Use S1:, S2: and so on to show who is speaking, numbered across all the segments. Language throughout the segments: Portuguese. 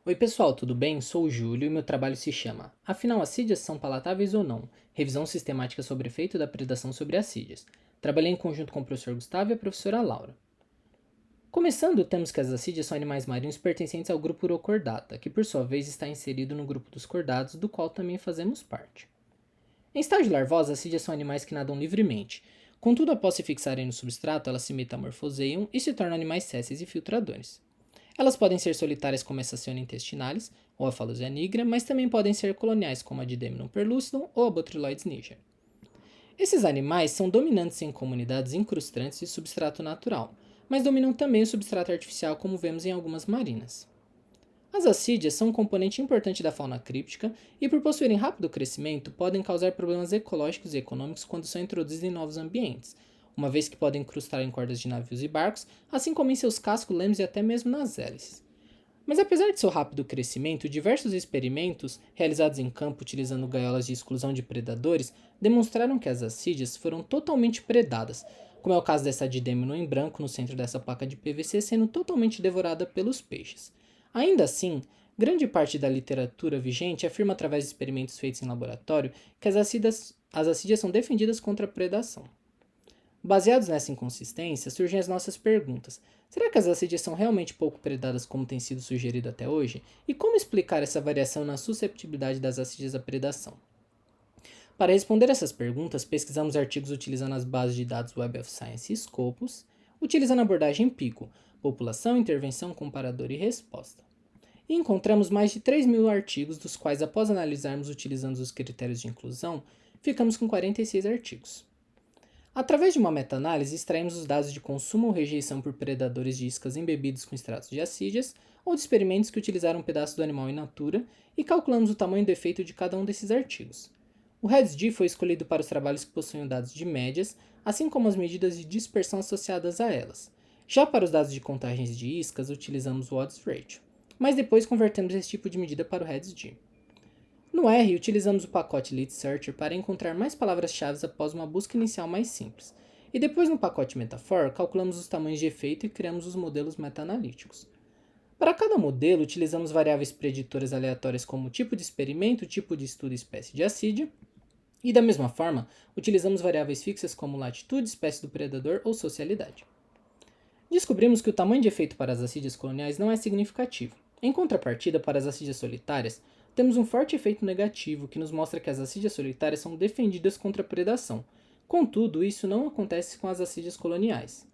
S1: Oi pessoal, tudo bem? Sou o Júlio e meu trabalho se chama Afinal, assídias são palatáveis ou não? Revisão sistemática sobre o efeito da predação sobre assídias. Trabalhei em conjunto com o professor Gustavo e a professora Laura. Começando, temos que as assídias são animais marinhos pertencentes ao grupo Urocordata, que por sua vez está inserido no grupo dos cordados, do qual também fazemos parte. Em estágio larvoso, as assídias são animais que nadam livremente. Contudo, após se fixarem no substrato, elas se metamorfoseiam e se tornam animais sésseis e filtradores. Elas podem ser solitárias como a Sacione intestinalis ou a Phalosia nigra, mas também podem ser coloniais como a Didymnum perlucidum ou a Botryloides niger. Esses animais são dominantes em comunidades incrustantes de substrato natural, mas dominam também o substrato artificial como vemos em algumas marinas. As assídias são um componente importante da fauna críptica e, por possuírem rápido crescimento, podem causar problemas ecológicos e econômicos quando são introduzidas em novos ambientes, uma vez que podem incrustar em cordas de navios e barcos, assim como em seus cascos, lemos e até mesmo nas hélices. Mas apesar de seu rápido crescimento, diversos experimentos realizados em campo utilizando gaiolas de exclusão de predadores demonstraram que as assídias foram totalmente predadas, como é o caso dessa didêmino em branco no centro dessa placa de PVC sendo totalmente devorada pelos peixes. Ainda assim, grande parte da literatura vigente afirma através de experimentos feitos em laboratório que as assídias são defendidas contra a predação. Baseados nessa inconsistência, surgem as nossas perguntas. Será que as assídias são realmente pouco predadas como tem sido sugerido até hoje? E como explicar essa variação na susceptibilidade das assídias à predação? Para responder essas perguntas, pesquisamos artigos utilizando as bases de dados Web of Science e Scopus, utilizando a abordagem PICO, População, Intervenção, Comparador e Resposta. E encontramos mais de 3.000 artigos, dos quais, após analisarmos utilizando os critérios de inclusão, ficamos com 46 artigos. Através de uma meta-análise, extraímos os dados de consumo ou rejeição por predadores de iscas embebidos com extratos de assídias ou de experimentos que utilizaram um pedaço do animal in natura e calculamos o tamanho do efeito de cada um desses artigos. O REDS-D foi escolhido para os trabalhos que possuem dados de médias, assim como as medidas de dispersão associadas a elas. Já para os dados de contagens de iscas, utilizamos o odds ratio, mas depois convertemos esse tipo de medida para o REDS-D. No R, utilizamos o pacote Lead Searcher para encontrar mais palavras-chave após uma busca inicial mais simples. E depois no pacote Metaphor, calculamos os tamanhos de efeito e criamos os modelos meta-analíticos. Para cada modelo, utilizamos variáveis preditoras aleatórias como tipo de experimento, tipo de estudo e espécie de assídia. E da mesma forma, utilizamos variáveis fixas como latitude, espécie do predador ou socialidade. Descobrimos que o tamanho de efeito para as assídias coloniais não é significativo. Em contrapartida, para as assídias solitárias, temos um forte efeito negativo que nos mostra que as assídias solitárias são defendidas contra a predação. Contudo, isso não acontece com as assídias coloniais.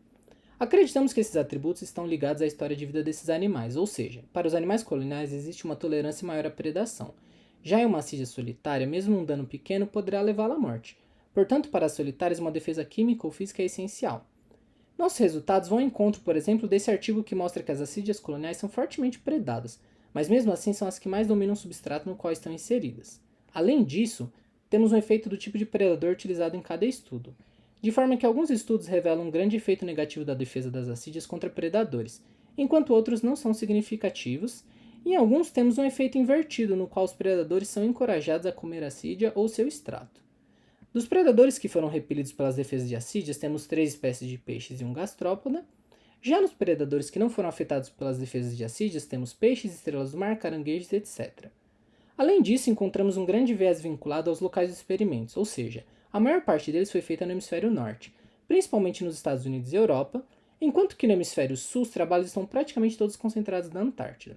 S1: Acreditamos que esses atributos estão ligados à história de vida desses animais, ou seja, para os animais coloniais existe uma tolerância maior à predação. Já em uma assídia solitária, mesmo um dano pequeno poderá levá-la à morte. Portanto, para as solitárias, uma defesa química ou física é essencial. Nossos resultados vão ao encontro, por exemplo, desse artigo que mostra que as assídias coloniais são fortemente predadas, mas mesmo assim são as que mais dominam o substrato no qual estão inseridas. Além disso, temos um efeito do tipo de predador utilizado em cada estudo, de forma que alguns estudos revelam um grande efeito negativo da defesa das assídias contra predadores, enquanto outros não são significativos, e em alguns temos um efeito invertido no qual os predadores são encorajados a comer assídia ou seu extrato. Dos predadores que foram repelidos pelas defesas de assídias, temos 3 espécies de peixes e um gastrópoda. Já nos predadores que não foram afetados pelas defesas de assídias, temos peixes, estrelas do mar, caranguejos, etc. Além disso, encontramos um grande viés vinculado aos locais dos experimentos, ou seja, a maior parte deles foi feita no hemisfério norte, principalmente nos Estados Unidos e Europa, enquanto que no hemisfério sul os trabalhos estão praticamente todos concentrados na Antártida.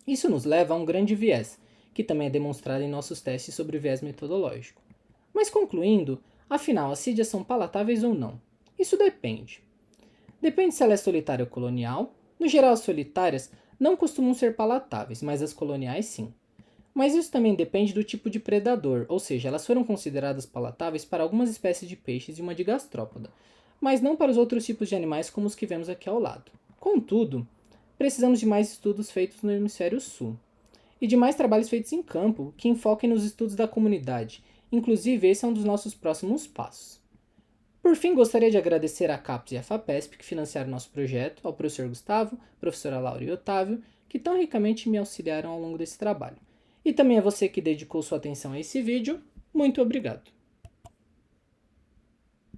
S1: Isso nos leva a um grande viés, que também é demonstrado em nossos testes sobre o viés metodológico. Mas concluindo, afinal, assídias são palatáveis ou não? Isso depende. Depende se ela é solitária ou colonial. No geral, as solitárias não costumam ser palatáveis, mas as coloniais sim. Mas isso também depende do tipo de predador, ou seja, elas foram consideradas palatáveis para algumas espécies de peixes e uma de gastrópoda, mas não para os outros tipos de animais como os que vemos aqui ao lado. Contudo, precisamos de mais estudos feitos no hemisfério sul e de mais trabalhos feitos em campo que enfoquem nos estudos da comunidade. Inclusive, esse é um dos nossos próximos passos. Por fim, gostaria de agradecer à CAPES e à FAPESP que financiaram nosso projeto, ao professor Gustavo, professora Laura e Otávio, que tão ricamente me auxiliaram ao longo desse trabalho. E também a você que dedicou sua atenção a esse vídeo, muito obrigado.